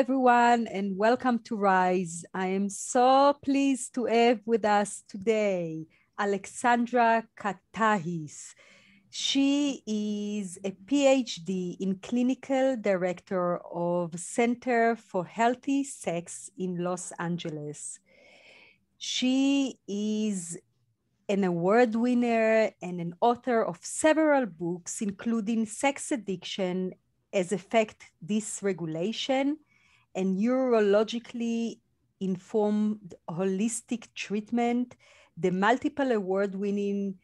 everyone, and welcome to Rise. I am so pleased to have with us today Alexandra Katahis. She is a PhD in clinical director of Center for Healthy Sex in Los Angeles. She is an award winner and an author of several books, including Sex Addiction as Affect Dysregulation and Neurologically Informed Holistic Treatment, the multiple award-winning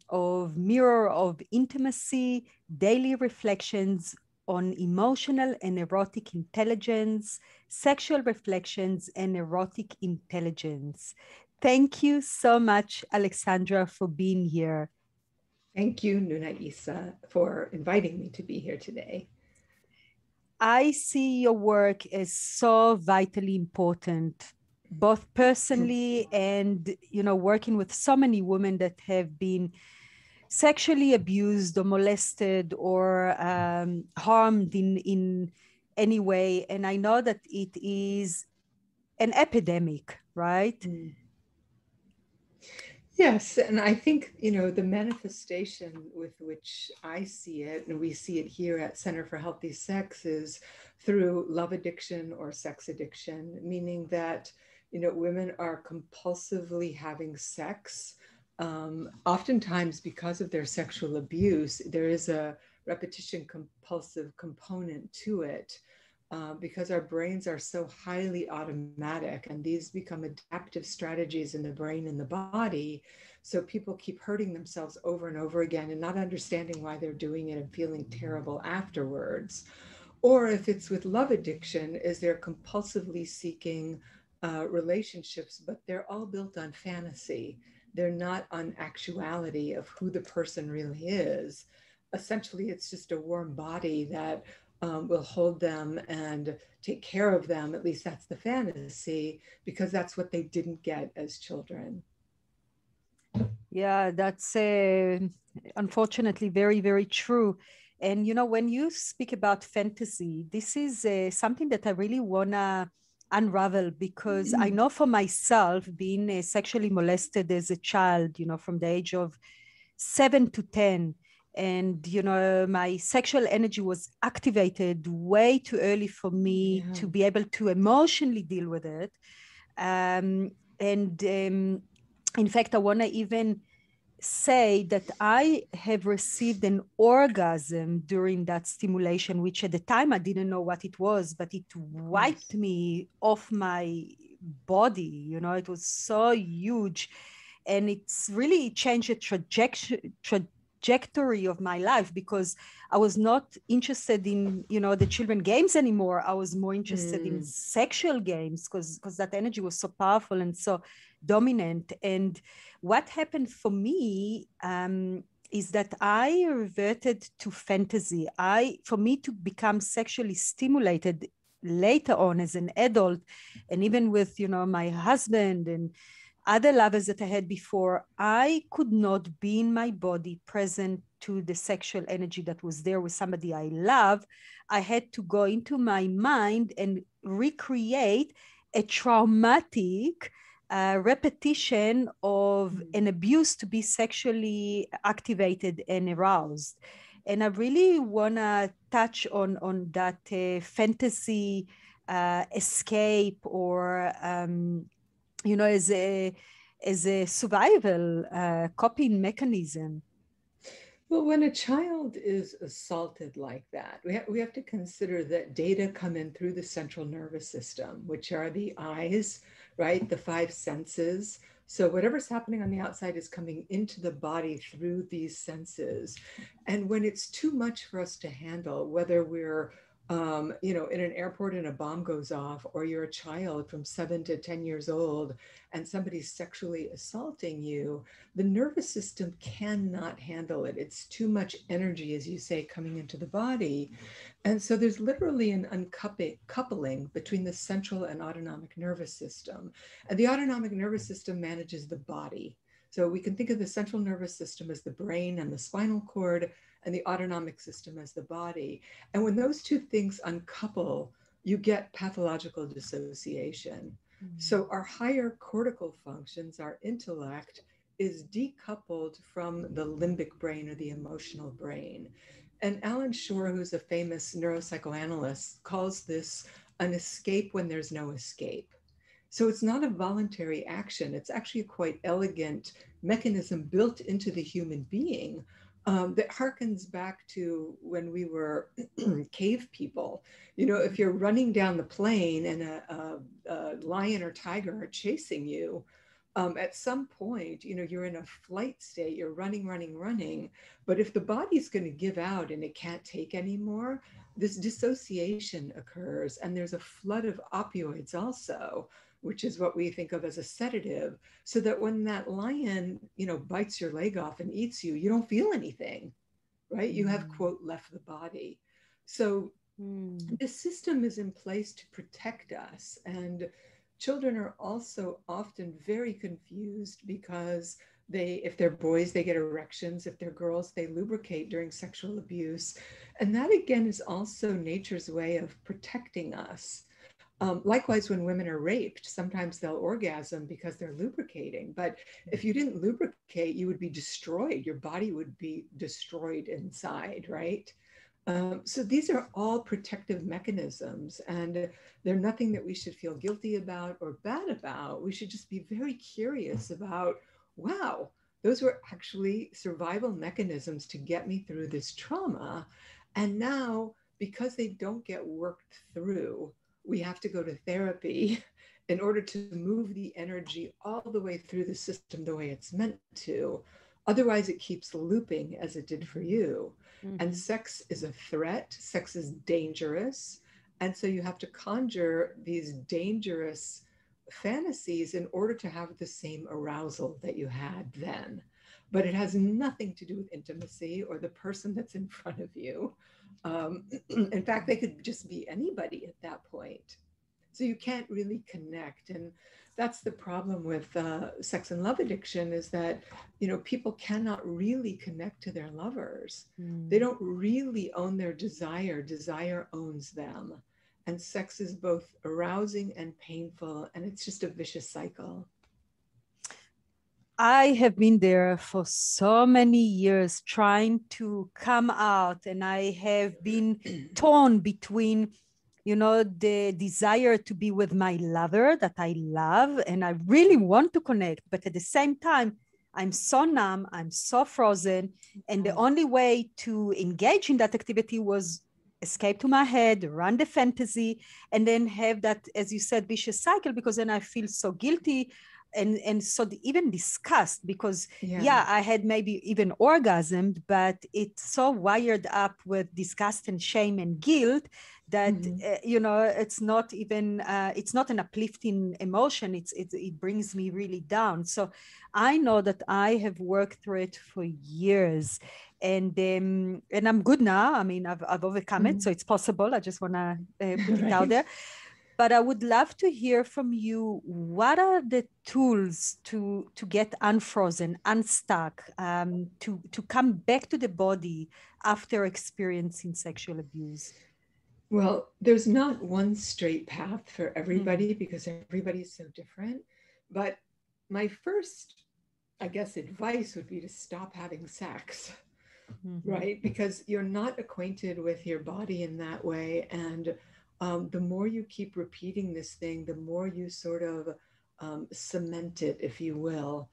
of Mirror of Intimacy, Daily Reflections on Emotional and Erotic Intelligence, Sexual Reflections and Erotic Intelligence. Thank you so much, Alexandra, for being here. Thank you, Nunaisi, for inviting me to be here today. I see your work as so vitally important, both personally and, working with so many women that have been sexually abused or molested or harmed in any way. And I know that it is an epidemic, right? Yes, and I think, the manifestation with which I see it, and we see it here at Center for Healthy Sex, is through love addiction or sex addiction, meaning that, women are compulsively having sex. Oftentimes, because of their sexual abuse, there is a repetition compulsive component to it. Because our brains are so highly automatic, and these become adaptive strategies in the brain and the body. So people keep hurting themselves over and over again and not understanding why they're doing it and feeling terrible afterwards. Or if it's with love addiction, is they're compulsively seeking relationships, but they're all built on fantasy. They're not on actuality of who the person really is. Essentially, it's just a warm body that will hold them and take care of them. At least that's the fantasy, because that's what they didn't get as children. Yeah, that's unfortunately very, very true. And, when you speak about fantasy, this is something that I really want to unravel, because I know for myself, being sexually molested as a child, from the age of 7 to 10, and my sexual energy was activated way too early for me to be able to emotionally deal with it. In fact, I want to even say that I have received an orgasm during that stimulation, which at the time I didn't know what it was, but it wiped me off my body. It was so huge, and it's really changed the trajectory of my life, because I was not interested in, the children games anymore. I was more interested in sexual games, because that energy was so powerful and so dominant. And what happened for me is that I reverted to fantasy. For me to become sexually stimulated later on as an adult, and even with, my husband and other lovers that I had before, I could not be in my body present to the sexual energy that was there with somebody I love. I had to go into my mind and recreate a traumatic repetition of an abuse to be sexually activated and aroused. And I really want to touch on that fantasy escape, or as a survival coping mechanism. Well, when a child is assaulted like that, we have to consider that data come in through the central nervous system, which are the eyes, right? The five senses. So whatever's happening on the outside is coming into the body through these senses. And when it's too much for us to handle, whether we're in an airport and a bomb goes off, or you're a child from 7 to 10 years old and somebody's sexually assaulting you, the nervous system cannot handle it. It's too much energy, as you say, coming into the body. And so there's literally an uncoupling between the central and autonomic nervous system. And the autonomic nervous system manages the body. So we can think of the central nervous system as the brain and the spinal cord, and the autonomic system as the body. And when those two things uncouple, you get pathological dissociation. So our higher cortical functions, our intellect, is decoupled from the limbic brain or the emotional brain. And Alan Shore, who's a famous neuropsychoanalyst, calls this an escape when there's no escape. So it's not a voluntary action. It's actually a quite elegant mechanism built into the human being that harkens back to when we were cave people. You know, if you're running down the plain and a lion or tiger are chasing you, at some point, you know, you're in a flight state, you're running, running, running. But if the body's going to give out and it can't take anymore, this dissociation occurs. And there's a flood of opioids also, which is what we think of as a sedative, so that when that lion, you know, bites your leg off and eats you, you don't feel anything, right? You have, quote, left the body. So this system is in place to protect us. And children are also often very confused because if they're boys, they get erections. If they're girls, they lubricate during sexual abuse. And that, again, is also nature's way of protecting us. Likewise, when women are raped, sometimes they'll orgasm because they're lubricating. But if you didn't lubricate, you would be destroyed. Your body would be destroyed inside, right? So these are all protective mechanisms, and they're nothing that we should feel guilty about or bad about. We should just be very curious about, wow, those were actually survival mechanisms to get me through this trauma. And now, because they don't get worked through, we have to go to therapy in order to move the energy all the way through the system the way it's meant to. Otherwise, it keeps looping as it did for you. And sex is a threat. Sex is dangerous. And so you have to conjure these dangerous fantasies in order to have the same arousal that you had then. But it has nothing to do with intimacy or the person that's in front of you. In fact, they could just be anybody at that point. So you can't really connect. And that's the problem with sex and love addiction, is that, you know, people cannot really connect to their lovers. They don't really own their desire. Desire owns them. And sex is both arousing and painful. And it's just a vicious cycle. I have been there for so many years trying to come out, and I have been torn between, you know, the desire to be with my lover that I love and I really want to connect, but at the same time, I'm so numb, I'm so frozen, and the only way to engage in that activity was escape to my head, run the fantasy, and then have that, as you said, vicious cycle, because then I feel so guilty and so even disgust, because I had maybe even orgasmed, but it's so wired up with disgust and shame and guilt that you know, it's not even it's not an uplifting emotion. It brings me really down. So I know that I have worked through it for years, and I'm good now. I mean, I've overcome it, so it's possible. I just want to put it out there. But I would love to hear from you. What are the tools to get unfrozen, unstuck, to come back to the body after experiencing sexual abuse? Well, there's not one straight path for everybody because everybody's so different. But my first, I guess, advice would be to stop having sex, right? Because you're not acquainted with your body in that way. And the more you keep repeating this thing, the more you sort of cement it, if you will,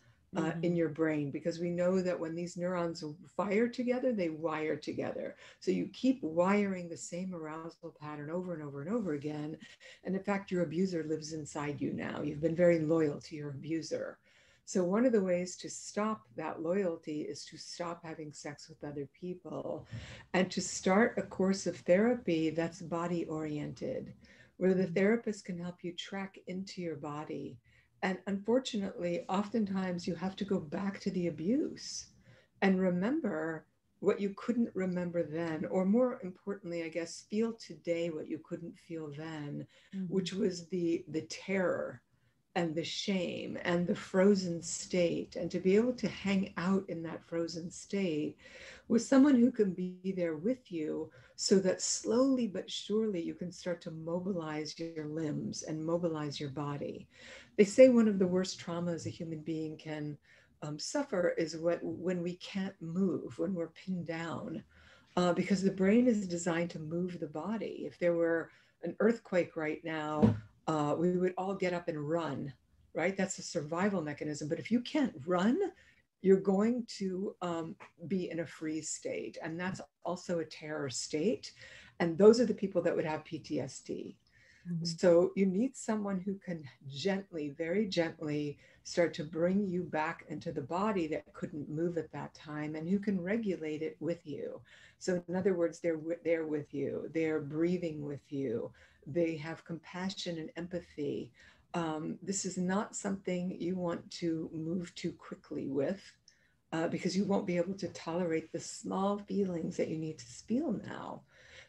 in your brain, because we know that when these neurons fire together, they wire together. So you keep wiring the same arousal pattern over and over and over again. And in fact, your abuser lives inside you now. You've been very loyal to your abuser. So one of the ways to stop that loyalty is to stop having sex with other people and to start a course of therapy that's body oriented, where the therapist can help you track into your body. And unfortunately, oftentimes you have to go back to the abuse and remember what you couldn't remember then, or more importantly, I guess, feel today what you couldn't feel then, which was the terror and the shame and the frozen state, and to be able to hang out in that frozen state with someone who can be there with you, so that slowly but surely you can start to mobilize your limbs and mobilize your body. They say one of the worst traumas a human being can suffer is when we can't move, when we're pinned down, because the brain is designed to move the body. If there were an earthquake right now, we would all get up and run, right? That's a survival mechanism. But if you can't run, you're going to be in a freeze state. And that's also a terror state. And those are the people that would have PTSD. Mhm. So you need someone who can gently, very gently start to bring you back into the body that couldn't move at that time, and who can regulate it with you. So in other words, they're there with you, they're breathing with you, they have compassion and empathy. This is not something you want to move too quickly with, because you won't be able to tolerate the small feelings that you need to feel now.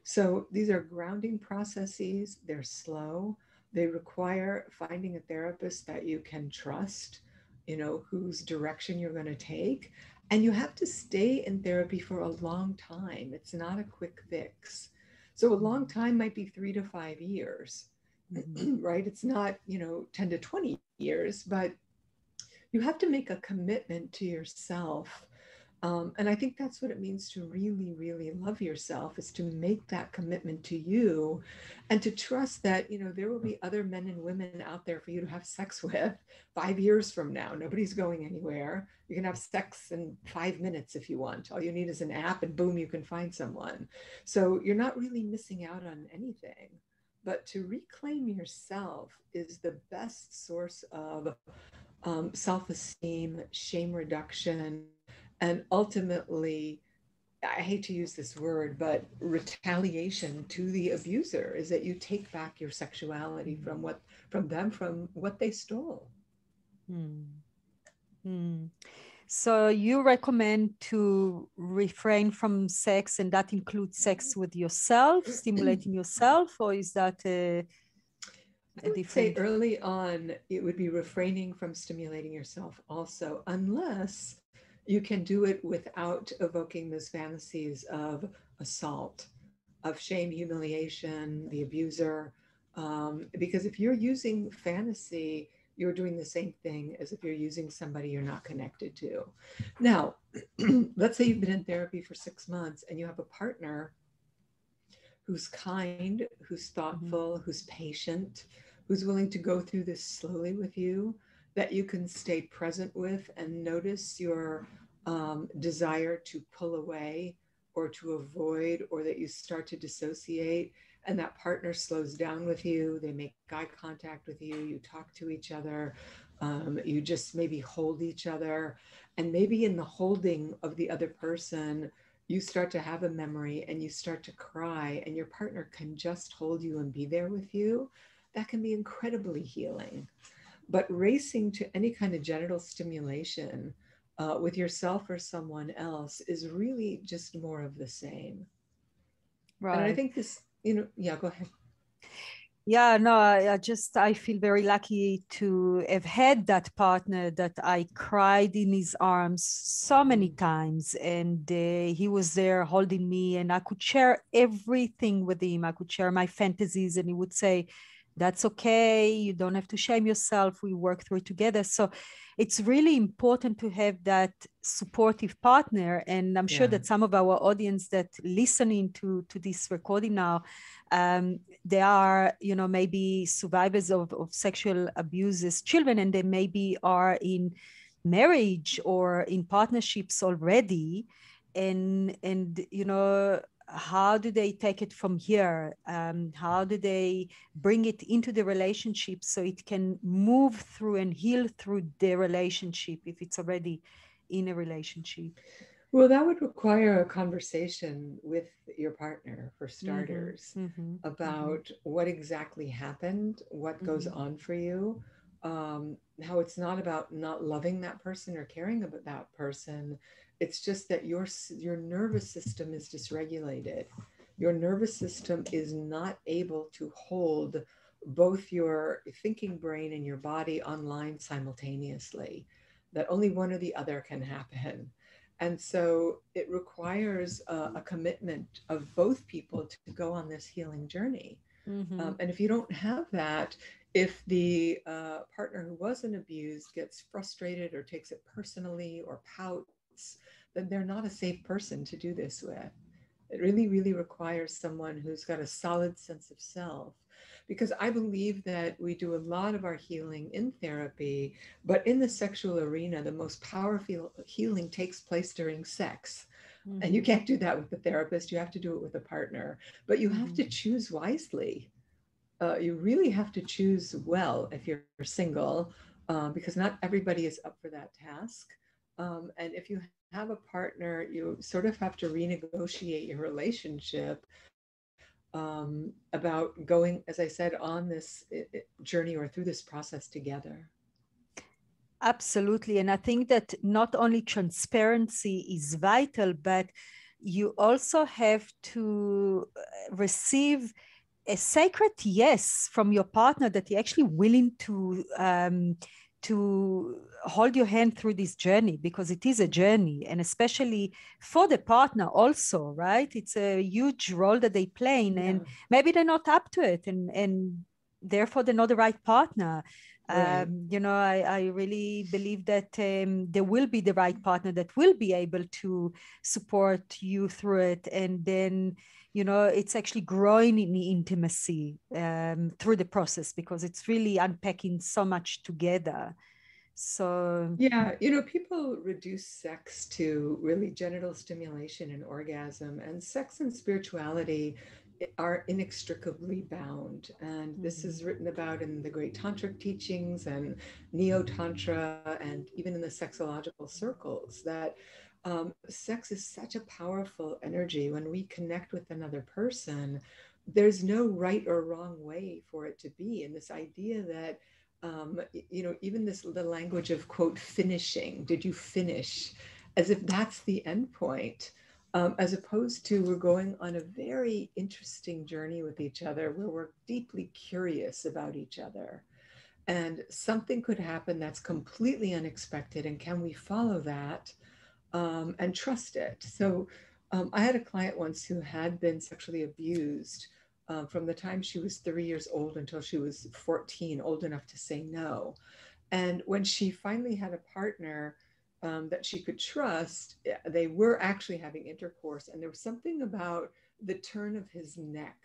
So these are grounding processes. They're slow. They require finding a therapist that you can trust, whose direction you're going to take. And you have to stay in therapy for a long time. It's not a quick fix. So a long time might be 3 to 5 years, Mhm. right? It's not, 10 to 20 years, but you have to make a commitment to yourself. And I think that's what it means to really, really love yourself, is to make that commitment to you, and to trust that, there will be other men and women out there for you to have sex with 5 years from now. Nobody's going anywhere. You can have sex in 5 minutes if you want. All you need is an app and boom, you can find someone. So you're not really missing out on anything. But to reclaim yourself is the best source of self esteem, shame reduction, and ultimately, I hate to use this word, but retaliation to the abuser, is that you take back your sexuality from what they stole. Mm. Mm. So you recommend to refrain from sex, and that includes sex with yourself, stimulating yourself, or is that I a would say different? early on, it would be refraining from stimulating yourself also, unless you can do it without evoking those fantasies of assault, of shame, humiliation, the abuser. Because if you're using fantasy, you're doing the same thing as if you're using somebody you're not connected to. Now, let's say you've been in therapy for 6 months and you have a partner who's kind, who's Mhm. thoughtful, who's patient, who's willing to go through this slowly with you, that you can stay present with and notice your desire to pull away or to avoid, or that you start to dissociate, and that partner slows down with you, they make eye contact with you, you talk to each other, you just maybe hold each other, and maybe in the holding of the other person, you start to have a memory and you start to cry, and your partner can just hold you and be there with you. That can be incredibly healing. But racing to any kind of genital stimulation with yourself or someone else is really just more of the same. And I Right. think this, yeah, go ahead. Yeah, no, I feel very lucky to have had that partner that I cried in his arms so many Mm. times, and he was there holding me, and I could share everything with him. I could share my fantasies, and he would say, "That's okay. You don't have to shame yourself. We work through it together." So it's really important to have that supportive partner, and I'm sure Yeah. that some of our audience that listening to this recording now, they are, maybe survivors of sexual abuse as children, and they maybe are in marriage or in partnerships already. And how do they take it from here? How do they bring it into the relationship so it can move through and heal through the relationship if it's already in a relationship? Well, that would require a conversation with your partner, for Mm-hmm, starters, mm-hmm, mm-hmm, about what exactly happened, what goes mm-hmm, on for you, how it's not about not loving that person or caring about that person. It's just that your nervous system is dysregulated. Your nervous system is not able to hold both your thinking brain and your body online simultaneously, that only one or the other can happen. And so it requires a commitment of both people to go on this healing journey. Mm-hmm. And if you don't have that, if the partner who wasn't abused gets frustrated or takes it personally or pouts, then they're not a safe person to do this with. It really, really requires someone who's got a solid sense of self. Because I believe that we do a lot of our healing in therapy, but in the sexual arena, the most powerful healing takes place during sex. And you Mm-hmm. can't do that with the therapist, you have to do it with a partner. But you have Mm-hmm. to choose wisely. You really have to choose well if you're single, because not everybody is up for that task. And if you have a partner, you sort of have to renegotiate your relationship about going, as I said, on this journey or through this process together. Absolutely. And I think that not only transparency is vital, but you also have to receive a sacred yes from your partner that you're actually willing to hold your hand through this journey, because it is a journey, and especially for the partner also, right? It's a huge role that they play in, Yeah, and maybe they're not up to it, and therefore they're not the right partner. right. I really believe that there will be the right partner that will be able to support you through it, and then it's actually growing in intimacy through the process, because it's really unpacking so much together. So Yeah, people reduce sex to really genital stimulation and orgasm, and sex and spirituality are inextricably bound. And this mhm, is written about in the great tantric teachings and neo tantra, and even in the sexological circles, that sex is such a powerful energy. When we connect with another person, there's no right or wrong way for it to be. And this idea that even this the language of quote finishing. Did you finish? As if that's the end point, as opposed to we're going on a very interesting journey with each other where we're deeply curious about each other, and something could happen that's completely unexpected. And can we follow that and trust it? So I had a client once who had been sexually abused from the time she was 3 years old until she was 14, old enough to say no. And when she finally had a partner that she could trust, they were actually having intercourse. And there was something about the turn of his neck.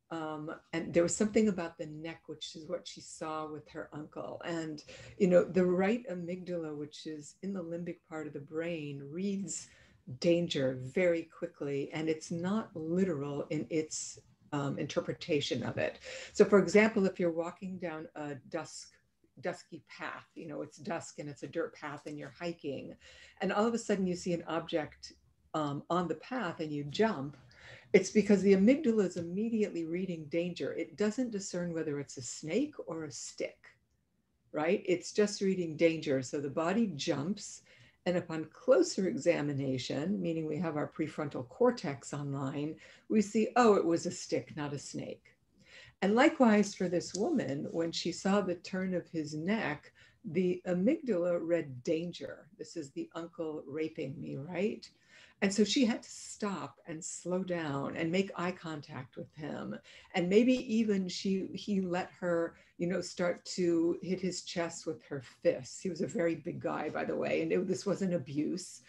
And there was something about the neck, which is what she saw with her uncle. And, the right amygdala, which is in the limbic part of the brain, reads danger very quickly. And it's not literal in its interpretation of it. So, for example, if you're walking down a dusky path, it's dusk and it's a dirt path and you're hiking, and all of a sudden you see an object on the path and you jump, it's because the amygdala is immediately reading danger. It doesn't discern whether it's a snake or a stick, right? It's just reading danger. So the body jumps. And upon closer examination, meaning we have our prefrontal cortex online, we see, oh, it was a stick, not a snake. And likewise for this woman, when she saw the turn of his neck, the amygdala read danger. This is the uncle raping me, right? And so she had to stop and slow down and make eye contact with him. And maybe even he let her, start to hit his chest with her fists. He was a very big guy, by the way, and this wasn't abuse.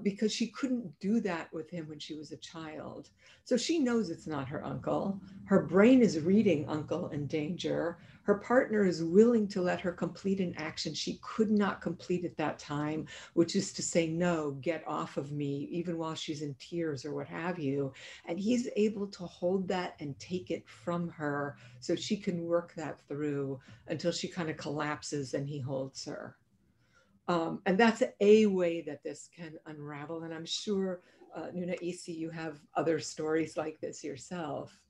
Because she couldn't do that with him when she was a child. So she knows it's not her uncle. Her brain is reading uncle in danger. Her partner is willing to let her complete an action she could not complete at that time, which is to say, no, get off of me, even while she's in tears or what have you. And he's able to hold that and take it from her so she can work that through until she kind of collapses and he holds her. And that's a way that this can unravel. And I'm sure, Nunaisi, you have other stories like this yourself,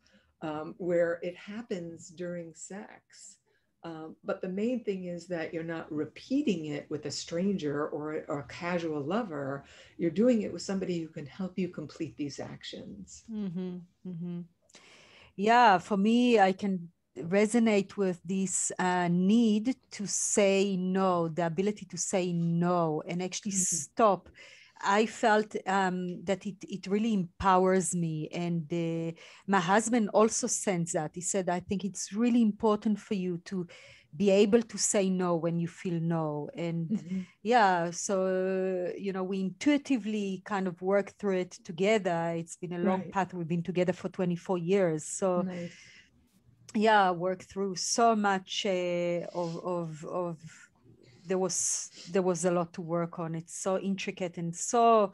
where it happens during sex. But the main thing is that you're not repeating it with a stranger or a casual lover. You're doing it with somebody who can help you complete these actions. mhm, mhm. Yeah, for me, I can resonate with this need to say no, the ability to say no and actually stop. I felt that it really empowers me. And my husband also sensed that. He said, I think it's really important for you to be able to say no when you feel no. And yeah, so, you know, we intuitively kind of work through it together. It's been a long path. We've been together for 24 years. So nice. yeah, work through so much of there was a lot to work on. It's so intricate and so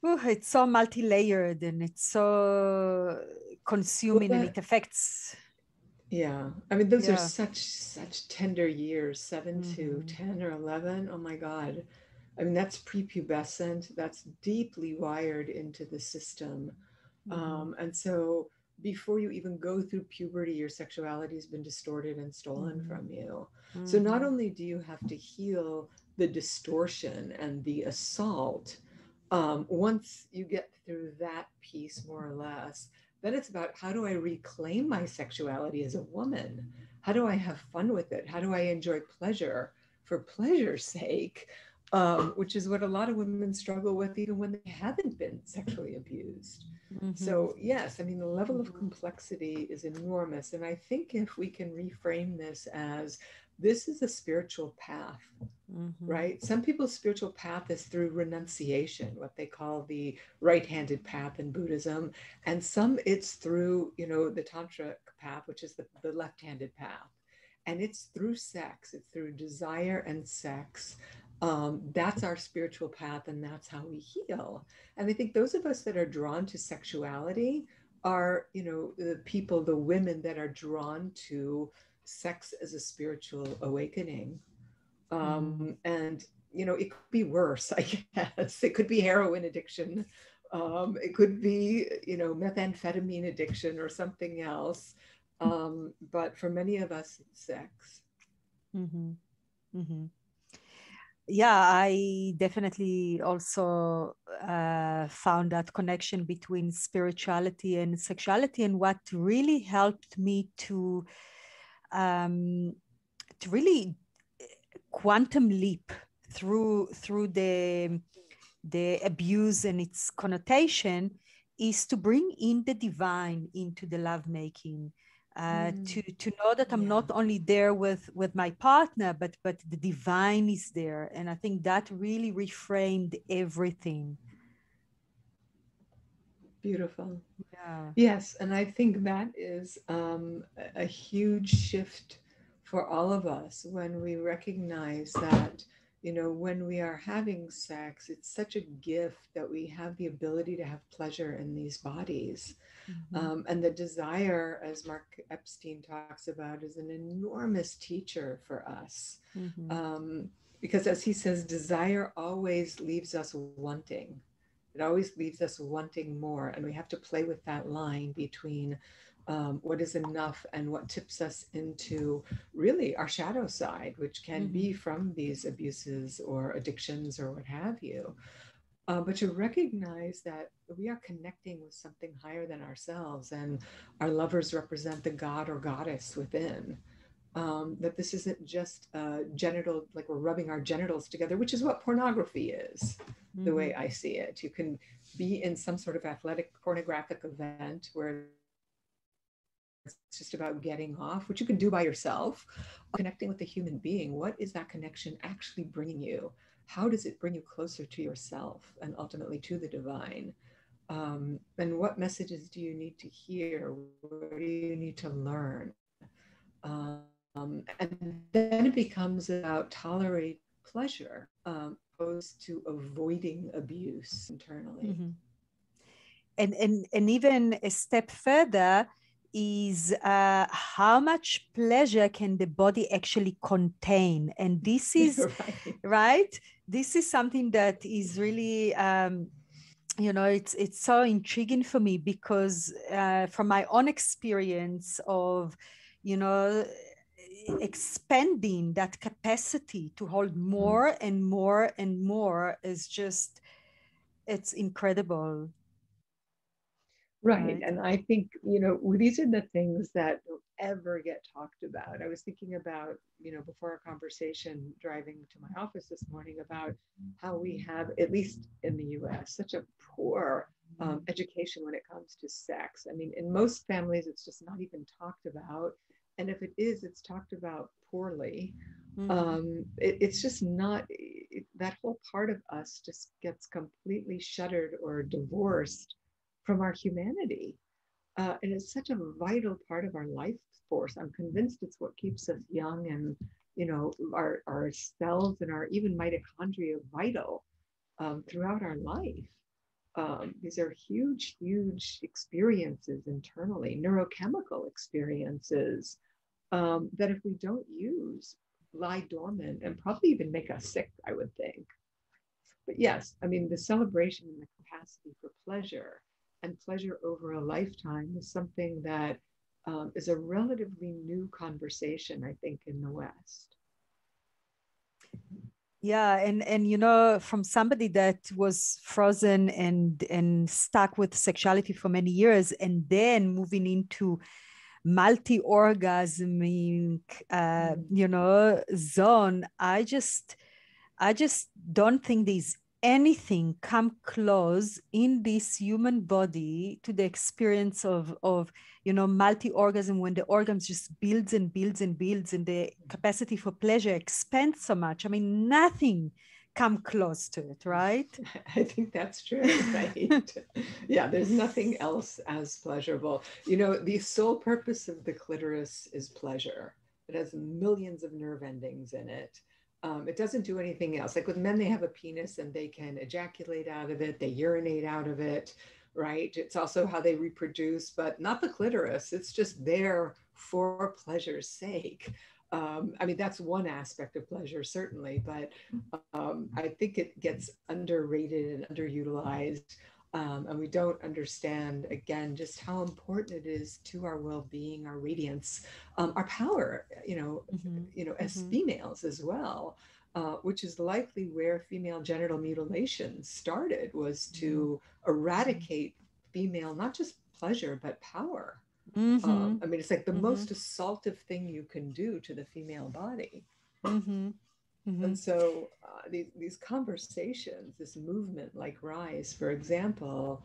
it's so multi-layered, and it's so consuming, and it affects. Yeah, I mean, those are Yeah. such tender years, 7 to 10 or 11. Oh my God. I mean, that's prepubescent. That's deeply wired into the system. And so before you even go through puberty, your sexuality has been distorted and stolen from you. So not only do you have to heal the distortion and the assault, once you get through that piece, more or less, then it's about, how do I reclaim my sexuality as a woman? How do I have fun with it? How do I enjoy pleasure for pleasure's sake? Which is what a lot of women struggle with even when they haven't been sexually abused. So yes, I mean, the level of complexity is enormous. And I think if we can reframe this as, this is a spiritual path, right? Some people's spiritual path is through renunciation, what they call the right-handed path in Buddhism. And some it's through, you know, the tantric path, which is the left-handed path. And it's through sex, it's through desire and sex. That's our spiritual path, and that's how we heal. And I think those of us that are drawn to sexuality are, you know, the people, the women that are drawn to sex as a spiritual awakening. And, you know, it could be worse, I guess. It could be heroin addiction. It could be, you know, methamphetamine addiction or something else. But for many of us, it's sex. Yeah, I definitely also found that connection between spirituality and sexuality. And what really helped me to really quantum leap through the abuse and its connotation is to bring in the divine into the lovemaking. To know that I'm not only there with my partner, but the divine is there. And I think that really reframed everything. Beautiful. Yeah. Yes, and I think that is a huge shift for all of us when we recognize that, you know, when we are having sex, it's such a gift that we have the ability to have pleasure in these bodies. And the desire, as Mark Epstein talks about, is an enormous teacher for us. Because as he says, desire always leaves us wanting. It always leaves us wanting more. And we have to play with that line between what is enough and what tips us into really our shadow side, which can be from these abuses or addictions or what have you. But to recognize that we are connecting with something higher than ourselves, and our lovers represent the god or goddess within. That this isn't just genital, like we're rubbing our genitals together, which is what pornography is, the way I see it. You can be in some sort of athletic pornographic event where it's just about getting off, which you can do by yourself, connecting with the human being. What is that connection actually bringing you? How does it bring you closer to yourself and ultimately to the divine? And what messages do you need to hear? What do you need to learn? And then it becomes about tolerate pleasure, opposed to avoiding abuse internally. And even a step further is how much pleasure can the body actually contain. And this is right. This is something that is really you know, it's so intriguing for me, because from my own experience of, you know, expanding that capacity to hold more and more and more is just, it's incredible. Right. right? And I think, these are the things that don't ever get talked about. I was thinking about, before our conversation driving to my office this morning about how we have, at least in the US, such a poor education when it comes to sex. I mean, in most families, it's just not even talked about. And if it is, it's talked about poorly. Mm-hmm. It's just not, that whole part of us just gets completely shuttered or divorced from our humanity. And it's such a vital part of our life force. I'm convinced it's what keeps us young and, our cells and our even mitochondria vital throughout our life. These are huge, huge experiences internally, neurochemical experiences that if we don't use, lie dormant and probably even make us sick, I would think. But yes, I mean, the celebration and the capacity for pleasure and pleasure over a lifetime is something that is a relatively new conversation, I think, in the West. Yeah, and from somebody that was frozen and stuck with sexuality for many years, and then moving into multi-orgasmic zone, I just don't think there's anything come close in this human body to the experience of multi-orgasm, when the organs just builds and builds and builds and the capacity for pleasure expands so much. I mean, nothing come close to it, right? I think that's true, right? Yeah, there's nothing else as pleasurable. The sole purpose of the clitoris is pleasure. It has millions of nerve endings in it. It doesn't do anything else. Like with men, they have a penis and they can ejaculate out of it, they urinate out of it, right? It's also how they reproduce, but not the clitoris. It's just there for pleasure's sake. I mean, that's one aspect of pleasure, certainly, but I think it gets underrated and underutilized. And we don't understand, again, just how important it is to our well-being, our radiance, our power, Mm-hmm. as Mm-hmm. females as well, which is likely where female genital mutilation started, was to eradicate female, not just pleasure, but power. Mm-hmm. I mean, it's like the Mm-hmm. most assaultive thing you can do to the female body. Mm-hmm. Mm-hmm. And so these conversations, this movement like Rise, for example,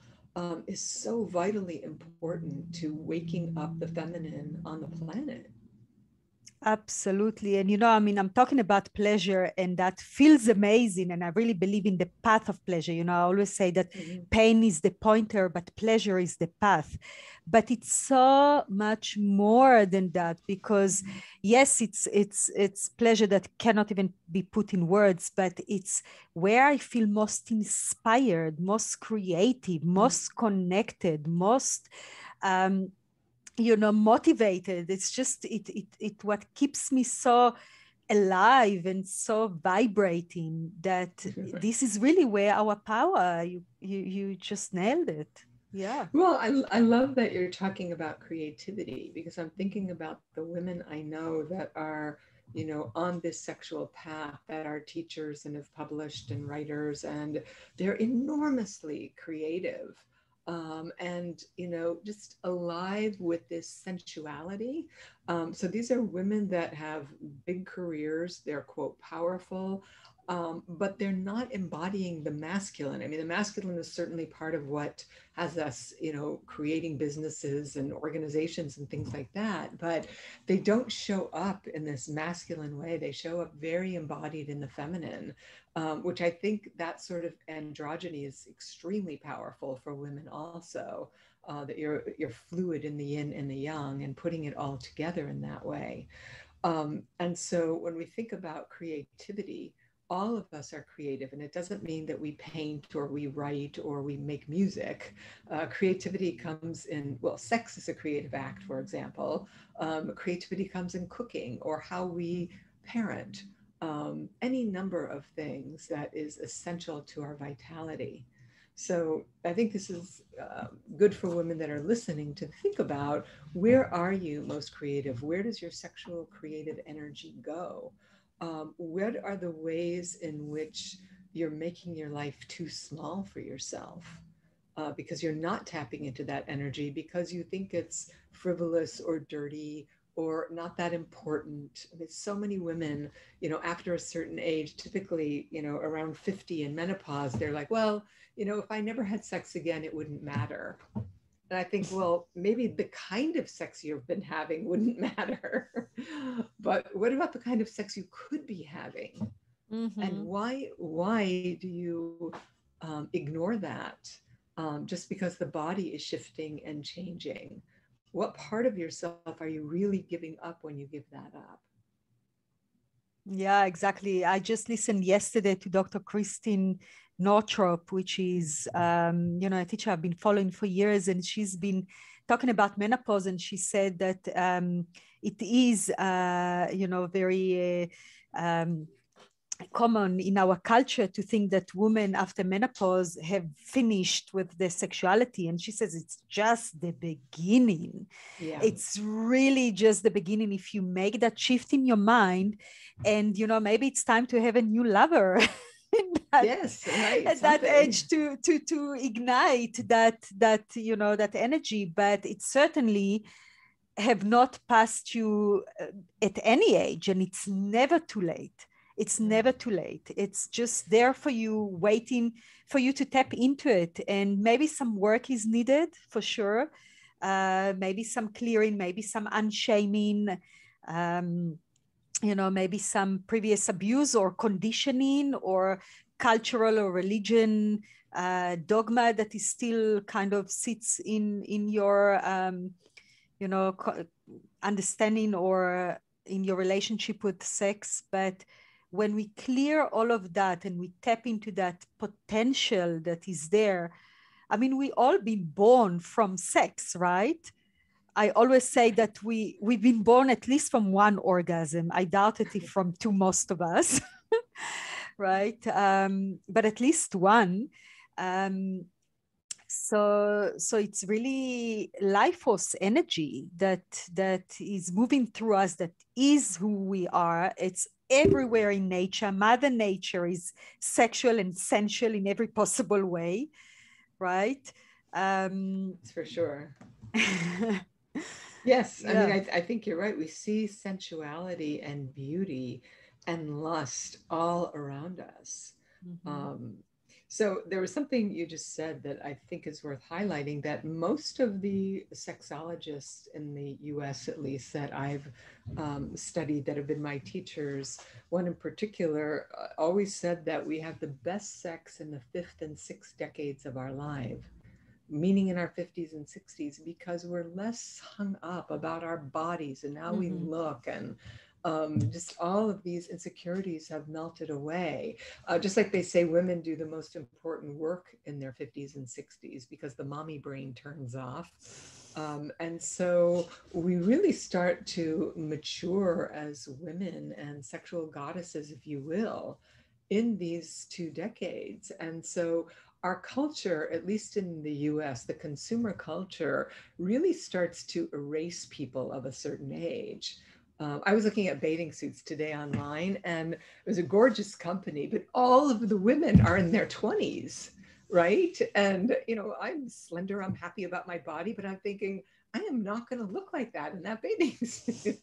is so vitally important to waking up the feminine on the planet. Absolutely. And I mean, I'm talking about pleasure, and that feels amazing. And I really believe in the path of pleasure. I always say that Mhm. pain is the pointer, but pleasure is the path. But it's so much more than that, because yes, it's pleasure that cannot even be put in words, but it's where I feel most inspired, most creative, most connected, most motivated. It's just it what keeps me so alive and so vibrating, that this is really where our power. You just nailed it. Yeah. Well, I love that you're talking about creativity, because I'm thinking about the women I know that are, on this sexual path, that are teachers and have published and writers, and they're enormously creative. And just alive with this sensuality. So these are women that have big careers. They're, quote, powerful, but they're not embodying the masculine. I mean, the masculine is certainly part of what has us, creating businesses and organizations and things like that. But they don't show up in this masculine way. They show up very embodied in the feminine, which I think that sort of androgyny is extremely powerful for women also. That you're fluid in the yin and the yang, and putting it all together in that way. And so when we think about creativity, all of us are creative, and it doesn't mean that we paint or we write or we make music. Creativity comes in, well, sex is a creative act, for example. Creativity comes in cooking or how we parent, any number of things that is essential to our vitality. So I think this is good for women that are listening to think about, where are you most creative? Where does your sexual creative energy go? What are the ways in which you're making your life too small for yourself? because you're not tapping into that energy because you think it's frivolous or dirty or not that important. There's so many women, after a certain age, typically, around 50 in menopause, they're like, well, if I never had sex again, it wouldn't matter. And I think, well, maybe the kind of sex you've been having wouldn't matter. But what about the kind of sex you could be having? And Mm-hmm. why do you ignore that just because the body is shifting and changing? What part of yourself are you really giving up when you give that up? Yeah, exactly. I just listened yesterday to Dr. Christine Northrop, which is, a teacher I've been following for years, and she's been talking about menopause, and she said that it is, very common in our culture to think that women after menopause have finished with their sexuality. And she says it's just the beginning. Yeah. It's really just the beginning if you make that shift in your mind. And, maybe it's time to have a new lover. Yes, right. At that Something. age to ignite that energy, but it certainly have not passed you at any age, and it's never too late. It's Right. never too late. It's just there for you, waiting for you to tap into it. And maybe some work is needed for sure. Maybe some clearing, maybe some unshaming, um, maybe some previous abuse or conditioning or cultural or religion dogma that is still kind of sits in your you know understanding or in your relationship with sex. But when we clear all of that and we tap into that potential that is there, I mean, we all been born from sex, right? I always say that we've been born at least from one orgasm. I doubt it if from two, most of us, right? But at least one. Um, so it's really life force energy that is moving through us, that is who we are. It's everywhere in nature. Mother nature is sexual and sensual in every possible way, right? um That's for sure. Yes, I mean, yeah. I think you're right. We see sensuality and beauty and lust all around us. Mm-hmm. Um, so there was something you just said that I think is worth highlighting, that most of the sexologists in the US, at least, that I've studied that have been my teachers, one in particular, always said that we have the best sex in the fifth and sixth decades of our life, meaning in our 50s and 60s, because we're less hung up about our bodies and how we Mm-hmm. look, and just all of these insecurities have melted away. Just like they say women do the most important work in their 50s and 60s because the mommy brain turns off. And so we really start to mature as women and sexual goddesses, if you will, in these 2 decades. And so our culture, at least in the US, the consumer culture really starts to erase people of a certain age. I was looking at bathing suits today online, and it was a gorgeous company, but all of the women are in their 20s, right? And, I'm slender, I'm happy about my body, but I'm thinking, I am not going to look like that in that bathing suit.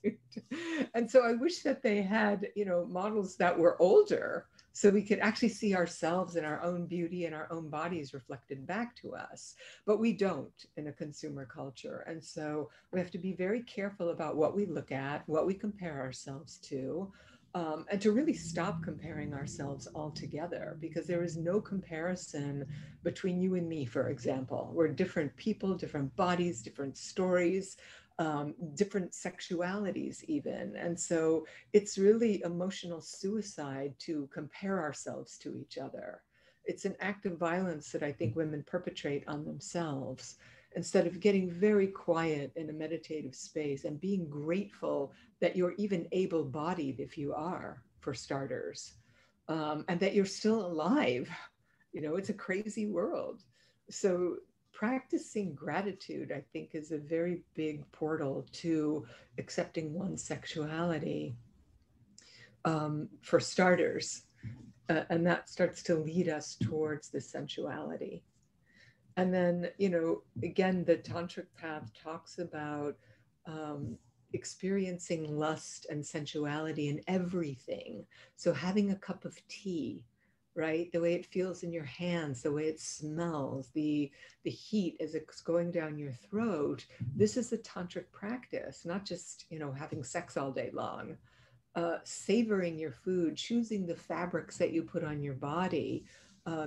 And so I wish that they had, models that were older so we could actually see ourselves and our own beauty and our own bodies reflected back to us. But we don't in a consumer culture. And so we have to be very careful about what we look at, what we compare ourselves to, and to really stop comparing ourselves altogether, because there is no comparison between you and me, for example. We're different people, different bodies, different stories, different sexualities, even. And so it's really emotional suicide to compare ourselves to each other. It's an act of violence that I think women perpetrate on themselves, instead of getting very quiet in a meditative space and being grateful that you're even able bodied, if you are, for starters, and that you're still alive. It's a crazy world. So practicing gratitude, I think, is a very big portal to accepting one's sexuality, for starters. And that starts to lead us towards the sensuality. And then, again, the tantric path talks about um, experiencing lust and sensuality in everything. So having a cup of tea, right? The way it feels in your hands, the way it smells, the heat as it's going down your throat. This is a tantric practice, not just, having sex all day long. Savoring your food, choosing the fabrics that you put on your body.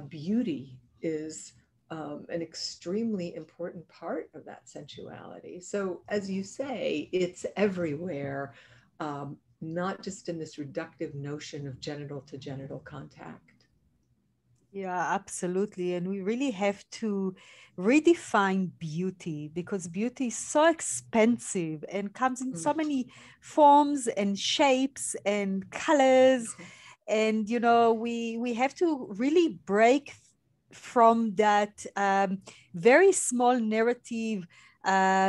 Beauty is an extremely important part of that sensuality. So, as you say, it's everywhere, not just in this reductive notion of genital to genital contact. Yeah, absolutely. And we really have to redefine beauty because beauty is so expensive and comes in so Mm. many forms and shapes and colors. And, we have to really break from that very small narrative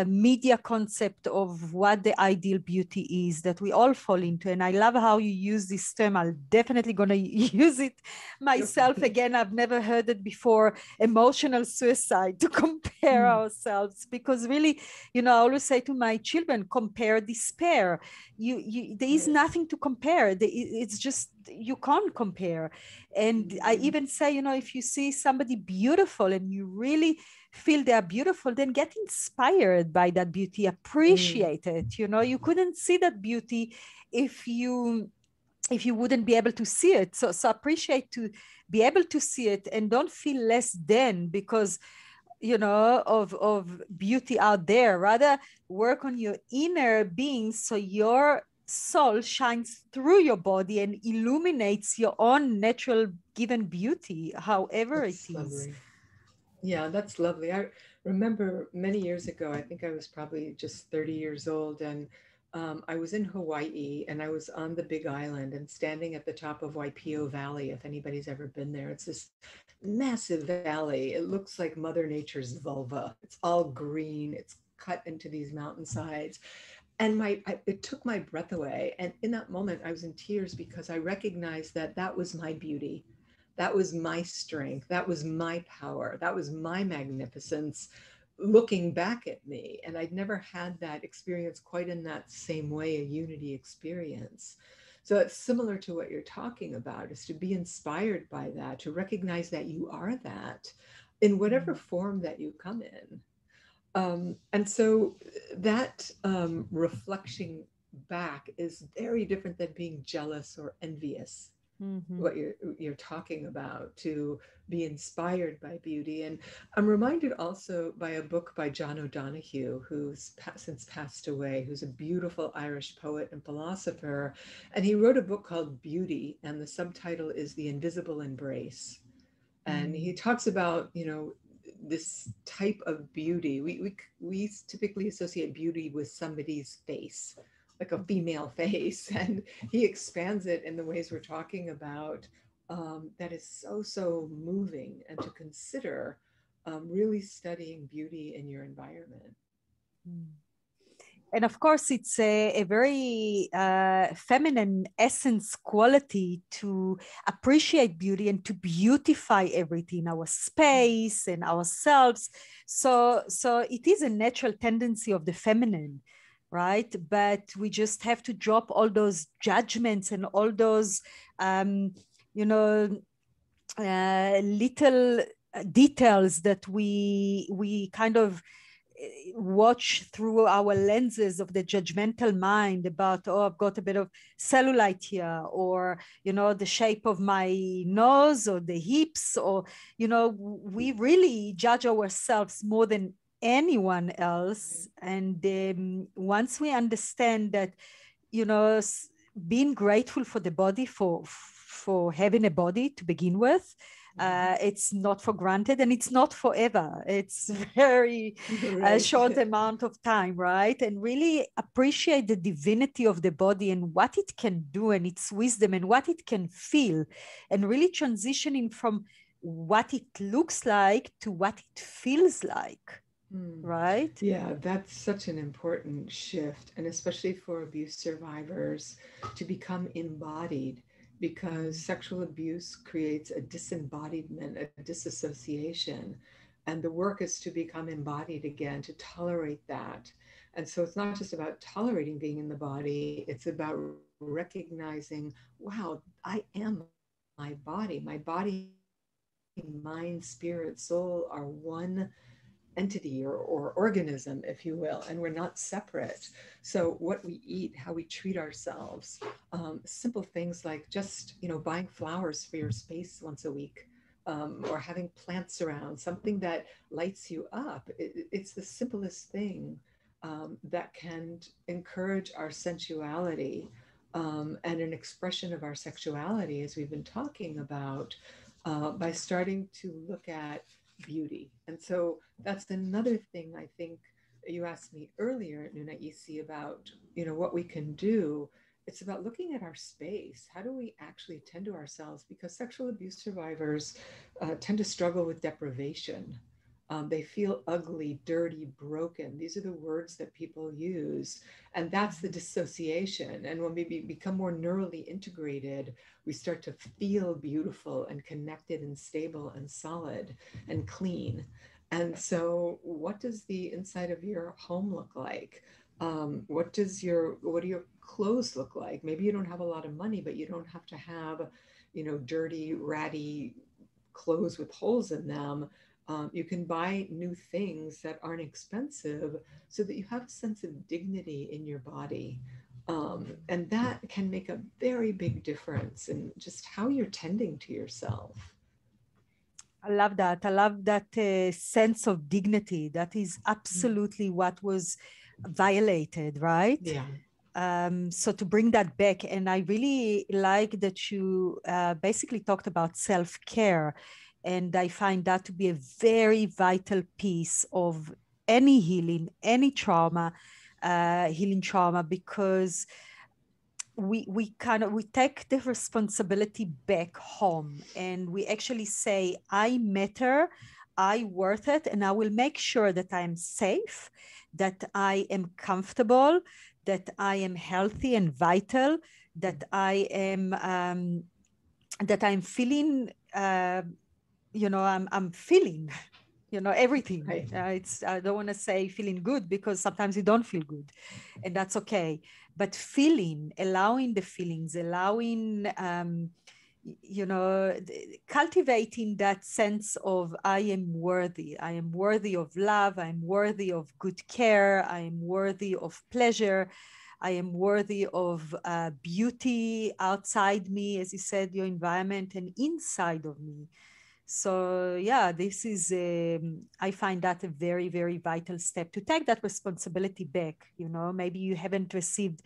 media concept of what the ideal beauty is that we all fall into. And I love how you use this term. I'm definitely going to use it myself again. I've never heard it before. Emotional suicide, to compare ourselves, because really, I always say to my children, compare despair. There is nothing to compare. It's just, you can't compare. And I even say, if you see somebody beautiful and you really feel they are beautiful, then get inspired by that beauty, appreciate it. You couldn't see that beauty if you wouldn't be able to see it. So appreciate to be able to see it, and don't feel less than because of beauty out there. Rather work on your inner being so your soul shines through your body and illuminates your own natural given beauty, however it That's is. lovely. Yeah, that's lovely. I remember many years ago, I think I was probably just 30 years old, and I was in Hawaii and I was on the Big Island and standing at the top of Waipio Valley. If anybody's ever been there, it's this massive valley. It looks like Mother Nature's vulva. It's all green, it's cut into these mountainsides. And it took my breath away. And in that moment, I was in tears because I recognized that that was my beauty. That was my strength. That was my power. That was my magnificence looking back at me. And I'd never had that experience quite in that same way, a unity experience. So it's similar to what you're talking about, is to be inspired by that, to recognize that you are that in whatever form that you come in. And so that reflection back is very different than being jealous or envious. Mm-hmm. What you're talking about, to be inspired by beauty. And I'm reminded also by a book by John O'Donohue, who's since passed away, who's a beautiful Irish poet and philosopher. And he wrote a book called Beauty, and the subtitle is The Invisible Embrace. And he talks about, this type of beauty. We typically associate beauty with somebody's face, like a female face, and he expands it in the ways we're talking about. That is so moving, and to consider really studying beauty in your environment. And of course, it's a very feminine essence quality to appreciate beauty and to beautify everything, our space and ourselves. So it is a natural tendency of the feminine, right? But we just have to drop all those judgments and all those, you know, little details that we kind of watch through our lenses of the judgmental mind about, oh, I've got a bit of cellulite here, or the shape of my nose or the hips, or we really judge ourselves more than anyone else. And once we understand that, being grateful for the body, for having a body to begin with, it's not for granted, and it's not forever. It's very Right. short amount of time, right? And really appreciate the divinity of the body and what it can do, and its wisdom, and what it can feel, and really transitioning from what it looks like to what it feels like. Right? Yeah, that's such an important shift, and especially for abuse survivors to become embodied, because sexual abuse creates a disembodiment, a disassociation. And the work is to become embodied again, to tolerate that. And so it's not just about tolerating being in the body, it's about recognizing, wow, I am my body. My body, mind, spirit, soul are one entity or organism, if you will, and we're not separate. So what we eat, how we treat ourselves, simple things like just, buying flowers for your space once a week, or having plants around, something that lights you up. It's the simplest thing that can encourage our sensuality, and an expression of our sexuality, as we've been talking about, by starting to look at beauty. And so that's another thing I think you asked me earlier, Nunaisi, about what we can do. It's about looking at our space. How do we actually tend to ourselves? Because sexual abuse survivors tend to struggle with deprivation. They feel ugly, dirty, broken. These are the words that people use. And that's the dissociation. And when we become more neurally integrated, we start to feel beautiful and connected and stable and solid and clean. And so, what does the inside of your home look like? What do your clothes look like? Maybe you don't have a lot of money, but you don't have to have, dirty, ratty clothes with holes in them. You can buy new things that aren't expensive so that you have a sense of dignity in your body. And that can make a very big difference in just how you're tending to yourself. I love that. I love that sense of dignity. That is absolutely what was violated, right? Yeah. So to bring that back, and I really like that you basically talked about self-care, and I find that to be a very vital piece of any healing, any trauma, healing trauma, because we take the responsibility back home, and we actually say, I matter, I worth it, and I will make sure that I am safe, that I am comfortable, that I am healthy and vital, that I'm feeling, I'm feeling, everything. Right. I don't want to say feeling good, because sometimes you don't feel good, and that's okay. But feeling, allowing the feelings, allowing, cultivating that sense of I am worthy. I am worthy of love. I am worthy of good care. I am worthy of pleasure. I am worthy of beauty outside me, as you said, your environment, and inside of me. So yeah, this is, I find that a very, very vital step to take that responsibility back. Maybe you haven't received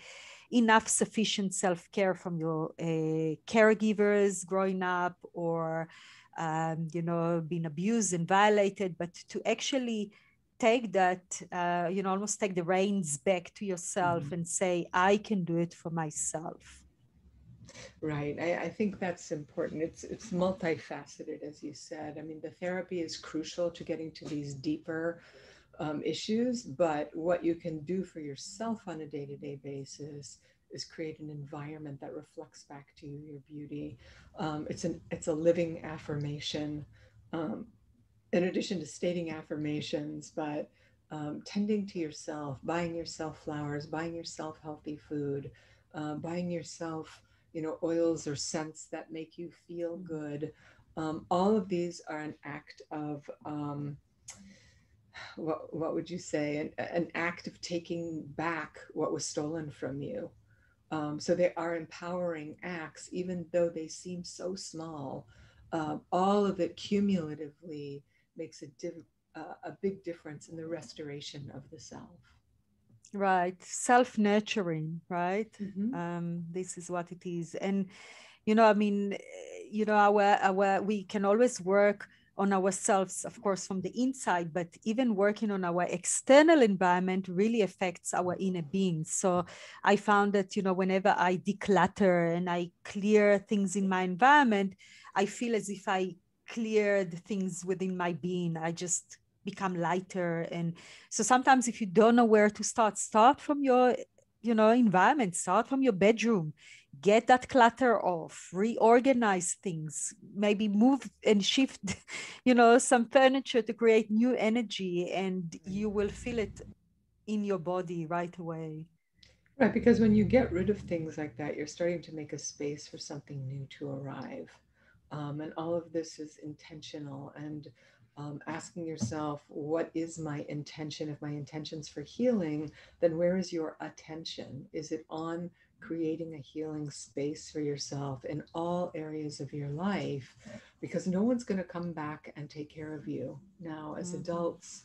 enough sufficient self-care from your caregivers growing up, or, been abused and violated, but to actually take that, almost take the reins back to yourself, Mm-hmm. and say, I can do it for myself. Right. I think that's important. It's multifaceted, as you said. I mean, the therapy is crucial to getting to these deeper issues, but what you can do for yourself on a day-to-day basis is create an environment that reflects back to you your beauty. It's a living affirmation. Um, in addition to stating affirmations, but tending to yourself, buying yourself flowers, buying yourself healthy food, buying yourself, oils or scents that make you feel good. All of these are an act of, what would you say, an act of taking back what was stolen from you. So they are empowering acts, even though they seem so small. All of it cumulatively makes a big difference in the restoration of the self. Right. Self-nurturing, right? Mm-hmm. This is what it is. And, I mean, we can always work on ourselves, of course, from the inside, but even working on our external environment really affects our inner being. So I found that, whenever I declutter and I clear things in my environment, I feel as if I cleared things within my being. I just become lighter. And so sometimes if you don't know where to start from your, environment, start from your bedroom. get that clutter off, reorganize things, maybe move and shift, some furniture to create new energy, and you will feel it in your body right away. Right, because when you get rid of things like that, you're starting to make a space for something new to arrive. And all of this is intentional, and asking yourself, what is my intention? If my intention's for healing, then where is your attention? Is it on creating a healing space for yourself in all areas of your life? Because no one's going to come back and take care of you. Now, as adults,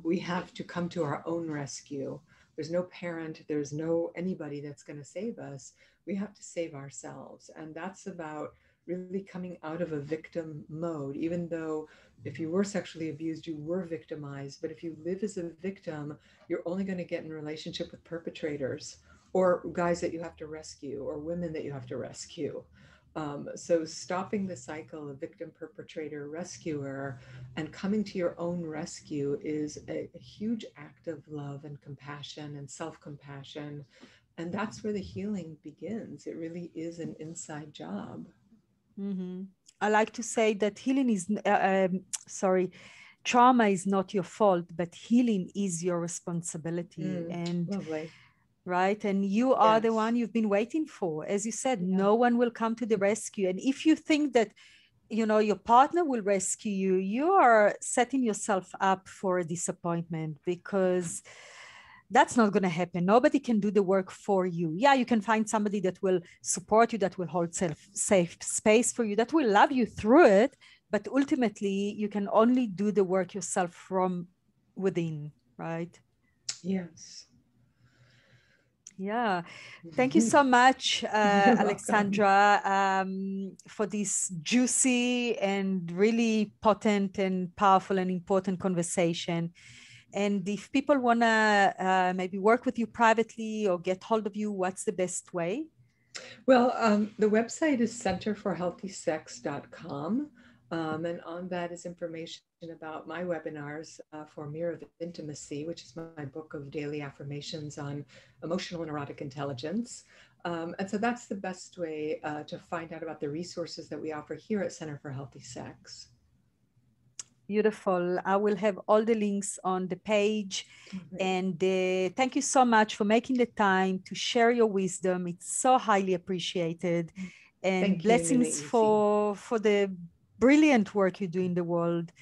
we have to come to our own rescue. There's no parent, there's no anybody that's going to save us. We have to save ourselves. And that's about really coming out of a victim mode, even though if you were sexually abused, you were victimized. But if you live as a victim, you're only going to get in relationship with perpetrators, or guys that you have to rescue, or women that you have to rescue. So stopping the cycle of victim, perpetrator, rescuer, and coming to your own rescue is a huge act of love and compassion and self-compassion. And that's where the healing begins. It really is an inside job. I like to say that healing is, trauma is not your fault, but healing is your responsibility. And lovely. Right. And you are the one you've been waiting for. As you said, no one will come to the rescue. And if you think that, your partner will rescue you, you are setting yourself up for a disappointment, because that's not going to happen. Nobody can do the work for you. Yeah, you can find somebody that will support you, that will hold safe space for you, that will love you through it. But ultimately, you can only do the work yourself from within, right? Yes. Yeah. Thank you so much, Alexandra, for this juicy and really potent and powerful and important conversation. And if people want to maybe work with you privately or get hold of you, what's the best way? Well, the website is centerforhealthysex.com. And on that is information about my webinars for Mirror of Intimacy, which is my book of daily affirmations on emotional and erotic intelligence. And so that's the best way to find out about the resources that we offer here at Center for Healthy Sex. Beautiful. I will have all the links on the page. And thank you so much for making the time to share your wisdom. It's so highly appreciated. And thank blessings you, for the brilliant work you do in the world.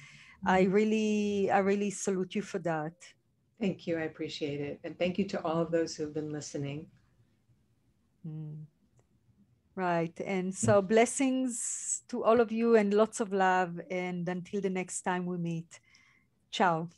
I really salute you for that. Thank you. I appreciate it. And thank you to all of those who have been listening. Right. And so blessings to all of you and lots of love. And until the next time we meet. Ciao.